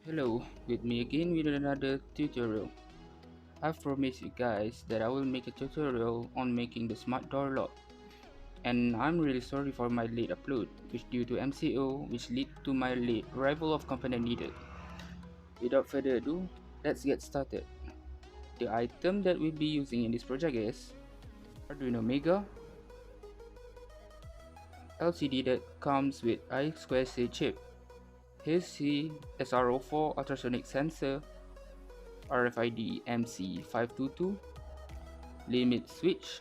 Hello, with me again with another tutorial. I've promised you guys that I will make a tutorial on making the smart door lock, and I'm really sorry for my late upload, which due to MCO which lead to my late arrival of component needed. Without further ado, let's get started. The item that we'll be using in this project is Arduino Mega LCD that comes with I2c chip. Here's the SRO4 ultrasonic sensor, RFID MC522, limit switch,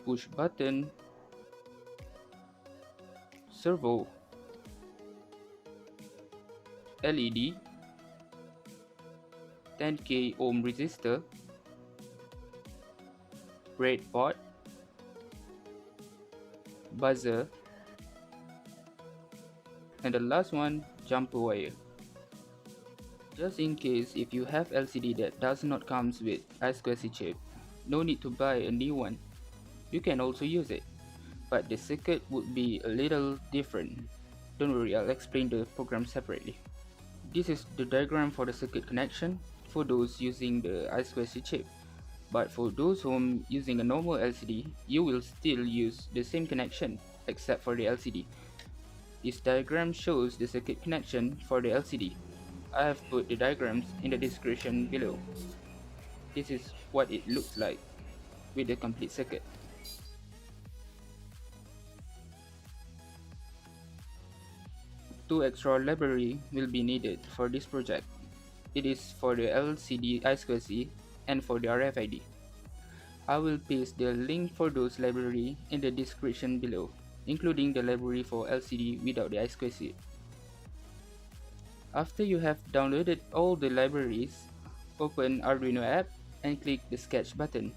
push button, servo, LED, 10k ohm resistor, breadboard, buzzer, and the last one, jumper wire. Just in case if you have LCD that does not comes with I2c chip, no need to buy a new one. You can also use it, but the circuit would be a little different. Don't worry, I'll explain the program separately. This is the diagram for the circuit connection for those using the I2c chip. But for those who are using a normal LCD, you will still use the same connection except for the LCD. This diagram shows the circuit connection for the LCD. I have put the diagrams in the description below. This is what it looks like with the complete circuit. Two extra library will be needed for this project. It is for the LCD I2c and for the RFID. I will paste the link for those library in the description below, including the library for LCD without the I2c. After you have downloaded all the libraries, open Arduino app and click the sketch button.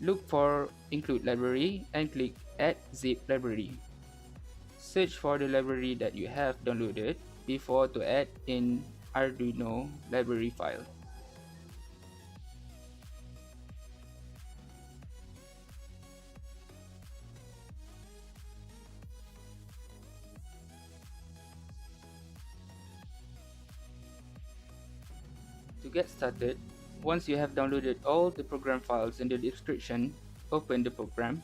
Look for include library and click add zip library. Search for the library that you have downloaded before to add in Arduino library file. To get started, once you have downloaded all the program files in the description, open the program.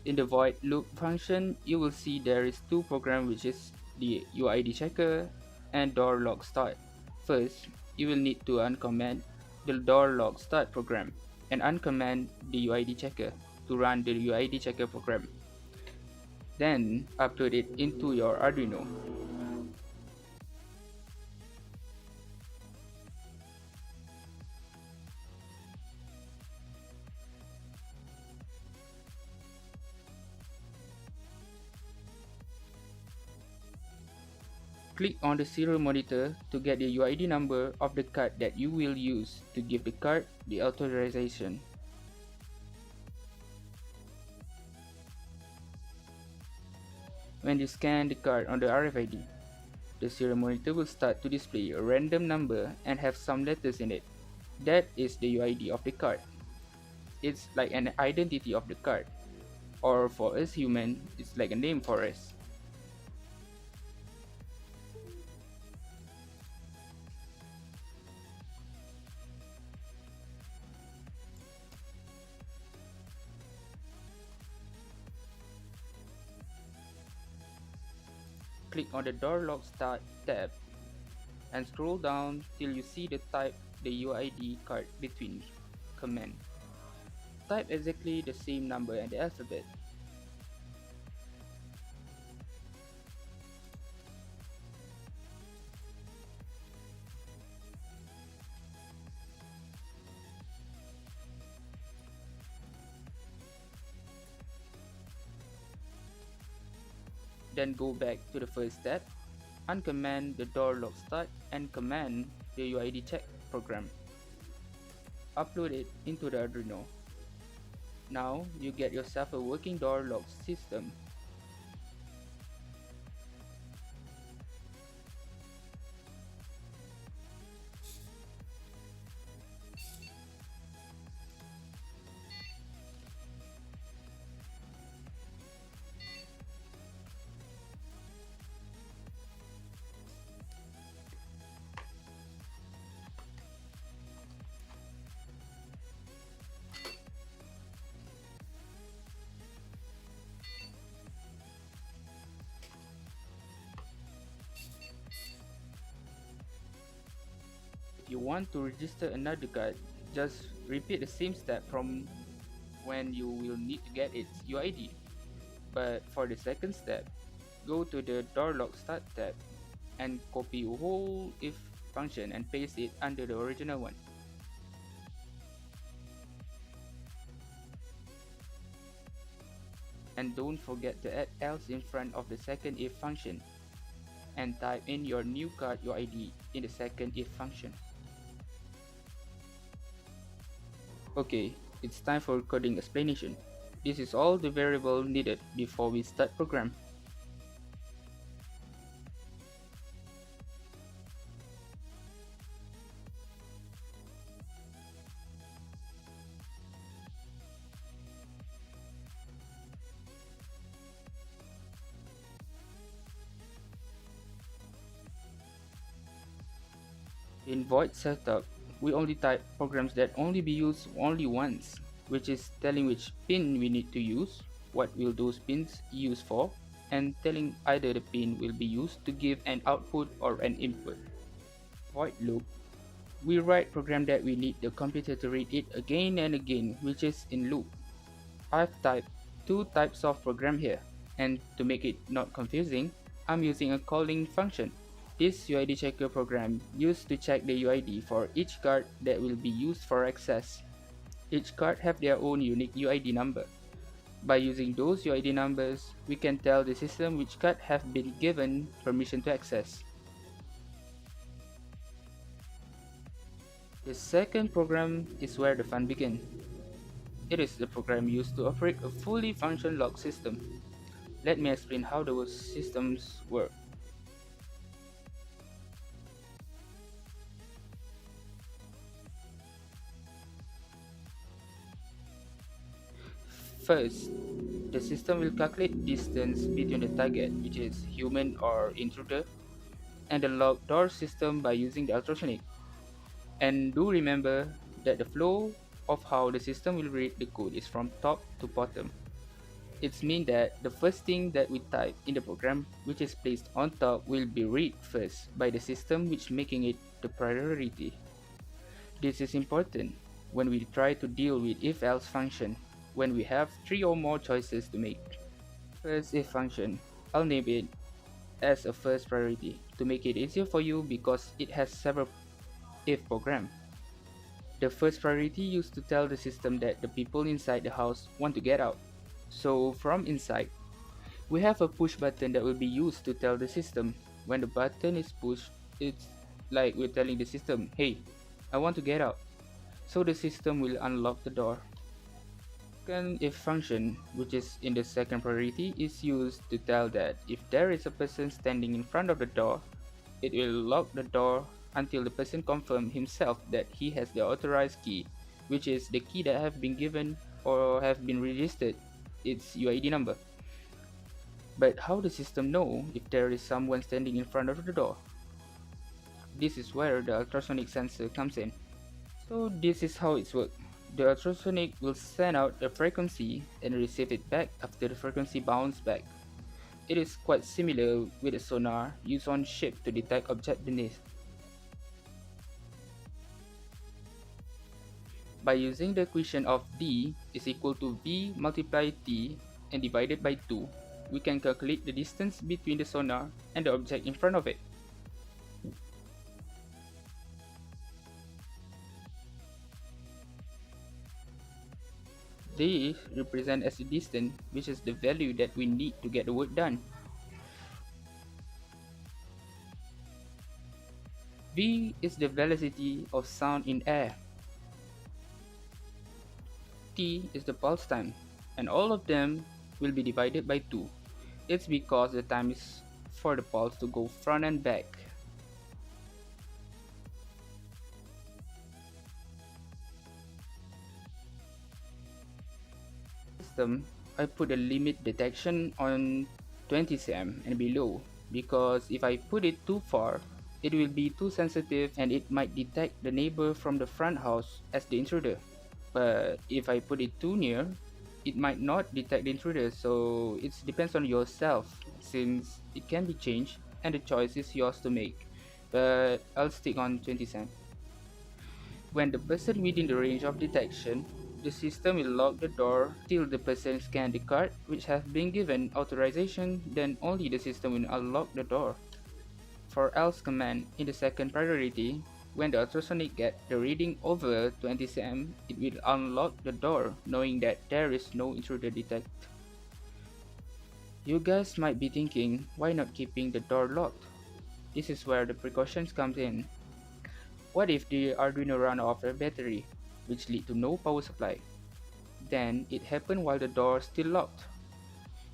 In the void loop function, you will see there is two programs, which is the UID checker and door lock start. First, you will need to uncomment the door lock start program and uncomment the UID checker to run the UID checker program. Then upload it into your Arduino. Click on the serial monitor to get the UID number of the card that you will use to give the card the authorization. When you scan the card on the RFID, the serial monitor will start to display a random number and have some letters in it. That is the UID of the card. It's like an identity of the card, or for us human, it's like a name for us. Click on the door lock start tab and scroll down till you see the type the UID card between command. Type exactly the same number and the alphabet. Then go back to the first step, uncommand the door lock start and command the UID check program. Upload it into the Arduino. Now you get yourself a working door lock system. want to register another card, just repeat the same step from when you will need to get its UID. But for the second step, go to the door lock start tab and copy whole if function and paste it under the original one. And don't forget to add else in front of the second if function and type in your new card UID in the second if function. Okay, it's time for coding explanation. This is all the variable needed before we start program. In void setup, we only type programs that only be used only once, which is telling which pin we need to use, what will those pins used for, and telling either the pin will be used to give an output or an input. Void loop, we write program that we need the computer to read it again and again, which is in loop. I've typed two types of program here, and to make it not confusing, I'm using a calling function. This UID checker program used to check the UID for each card that will be used for access. Each card have their own unique UID number. By using those UID numbers, we can tell the system which card have been given permission to access. The second program is where the fun begins. It is the program used to operate a fully functional lock system. Let me explain how those systems work. First, the system will calculate distance between the target, which is human or intruder, and the locked door system by using the ultrasonic. And do remember that the flow of how the system will read the code is from top to bottom. It means that the first thing that we type in the program which is placed on top will be read first by the system, which making it the priority. This is important when we try to deal with if-else function when we have three or more choices to make. First if function, I'll name it as a first priority to make it easier for you because it has several if program. The first priority used to tell the system that the people inside the house want to get out. So from inside, we have a push button that will be used to tell the system when the button is pushed, it's like we're telling the system, hey, I want to get out. So the system will unlock the door. Second if function, which is in the second priority, is used to tell that if there is a person standing in front of the door, it will lock the door until the person confirms himself that he has the authorized key, which is the key that have been given or have been registered, its UID number. But how the system know if there is someone standing in front of the door? This is where the ultrasonic sensor comes in. So this is how it works. The ultrasonic will send out a frequency and receive it back after the frequency bounces back. It is quite similar with a sonar used on ship to detect objects beneath. By using the equation of D is equal to V multiplied T and divided by 2, we can calculate the distance between the sonar and the object in front of it. D represents as the distance, which is the value that we need to get the work done. V is the velocity of sound in air. T is the pulse time, and all of them will be divided by 2. It's because the time is for the pulse to go front and back. System, I put a limit detection on 20 cm and below because if I put it too far, it will be too sensitive and it might detect the neighbor from the front house as the intruder. But if I put it too near, it might not detect the intruder, so it depends on yourself since it can be changed and the choice is yours to make. But I'll stick on 20 cm. When the person within the range of detection, the system will lock the door till the person scans the card which has been given authorization, then only the system will unlock the door. For else command in the second priority, when the ultrasonic gets the reading over 20 cm, it will unlock the door knowing that there is no intruder detected. You guys might be thinking, why not keeping the door locked? This is where the precautions comes in. What if the Arduino run out of battery, which lead to no power supply? Then it happened while the door still locked.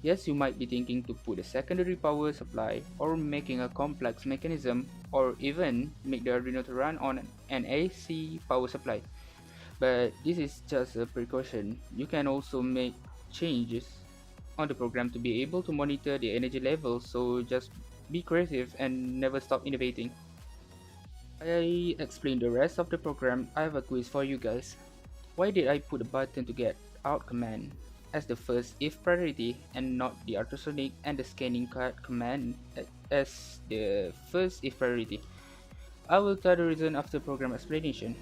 Yes, you might be thinking to put a secondary power supply or making a complex mechanism or even make the Arduino to run on an AC power supply. But this is just a precaution. You can also make changes on the program to be able to monitor the energy level, so just be creative and never stop innovating. I explain the rest of the program. I have a quiz for you guys. Why did I put a button to get out command as the first if priority and not the ultrasonic and the scanning card command as the first if priority? I will tell the reason after program explanation.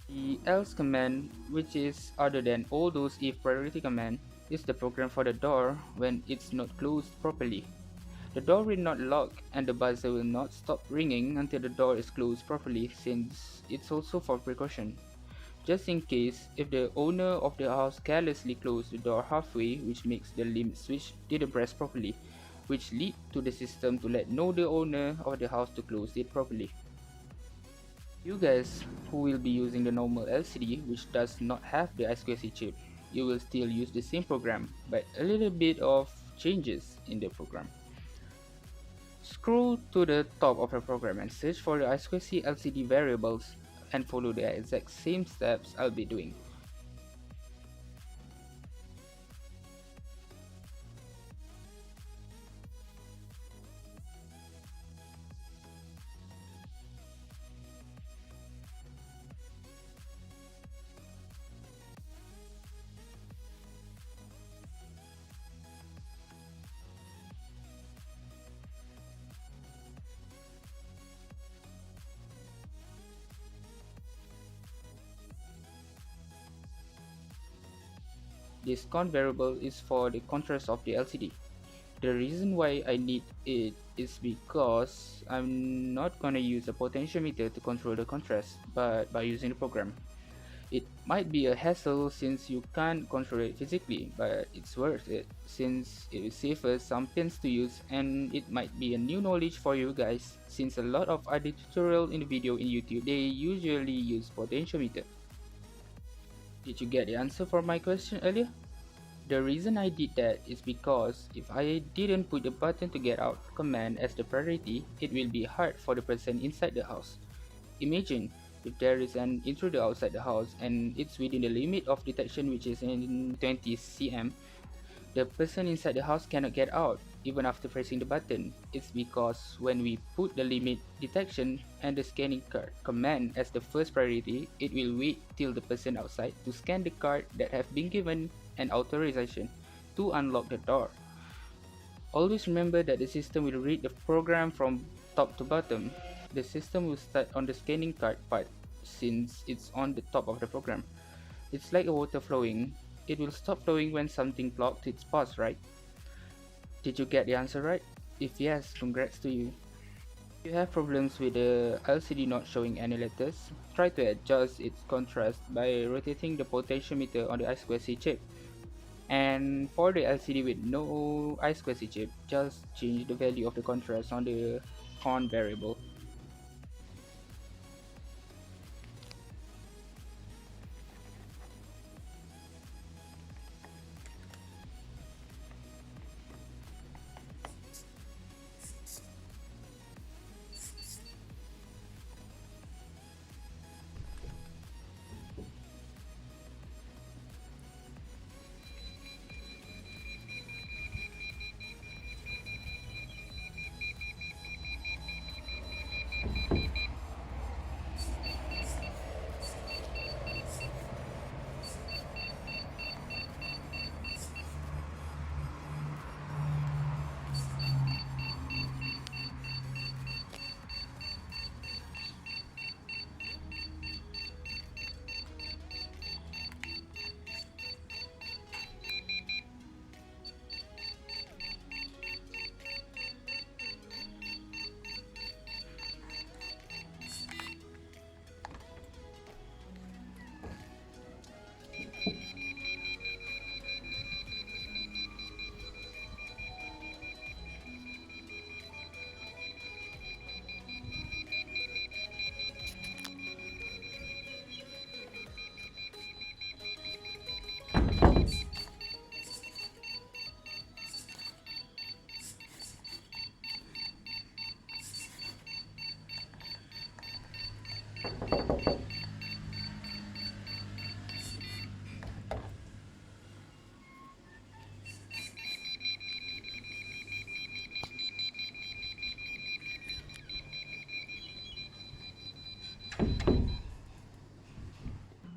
The else command, which is other than all those if priority command, is the program for the door when it's not closed properly. The door will not lock and the buzzer will not stop ringing until the door is closed properly, since it's also for precaution. Just in case, if the owner of the house carelessly closed the door halfway, which makes the limit switch didn't press properly, which lead to the system to let know the owner of the house to close it properly. You guys who will be using the normal LCD which does not have the I2c chip, you will still use the same program, but a little bit of changes in the program. Scroll to the top of the program and search for the I2c LCD variables and follow the exact same steps I'll be doing. This count variable is for the contrast of the LCD. The reason why I need it is because I'm not gonna use a potentiometer to control the contrast, but by using the program. It might be a hassle since you can't control it physically, but it's worth it since it will save us some pins to use, and it might be a new knowledge for you guys since a lot of other tutorial in the video in YouTube they usually use potentiometer. Did you get the answer for my question earlier? The reason I did that is because if I didn't put the button to get out command as the priority, it will be hard for the person inside the house. Imagine if there is an intruder outside the house and it's within the limit of detection, which is in 20 cm, the person inside the house cannot get out even after pressing the button. It's because when we put the limit detection and the scanning card command as the first priority, it will wait till the person outside to scan the card that have been given an authorization to unlock the door. Always remember that the system will read the program from top to bottom. The system will start on the scanning card part since it's on the top of the program. It's like a water flowing. It will stop flowing when something blocks its path, right? Did you get the answer right? If yes, congrats to you. If you have problems with the LCD not showing any letters, try to adjust its contrast by rotating the potentiometer on the I2c chip. And for the LCD with no I2c chip, just change the value of the contrast on the con variable.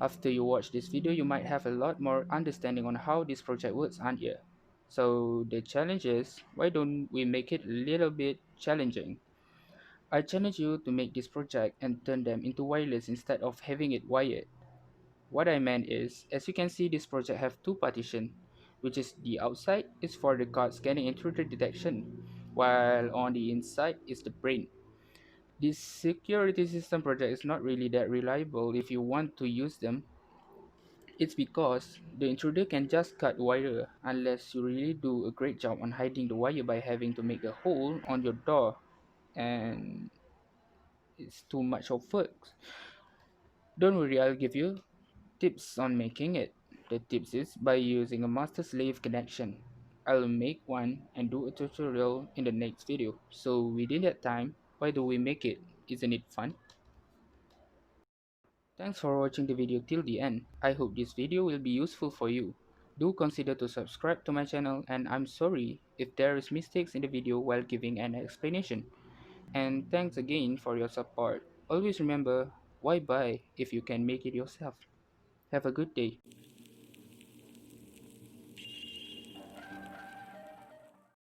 After you watch this video, you might have a lot more understanding on how this project works, aren't you? So the challenge is, why don't we make it a little bit challenging? I challenge you to make this project and turn them into wireless instead of having it wired. What I meant is, as you can see, this project have two partitions, which is the outside is for the card scanning intruder detection, while on the inside is the brain. This security system project is not really that reliable if you want to use them. It's because the intruder can just cut wire unless you really do a great job on hiding the wire by having to make a hole on your door, and it's too much of work. Don't worry, I'll give you tips on making it. The tips is by using a master slave connection. I'll make one and do a tutorial in the next video. So within that time, why do we make it? Isn't it fun? Thanks for watching the video till the end. I hope this video will be useful for you. Do consider to subscribe to my channel, and I'm sorry if there is mistakes in the video while giving an explanation. And thanks again for your support. Always remember, why buy if you can make it yourself? Have a good day.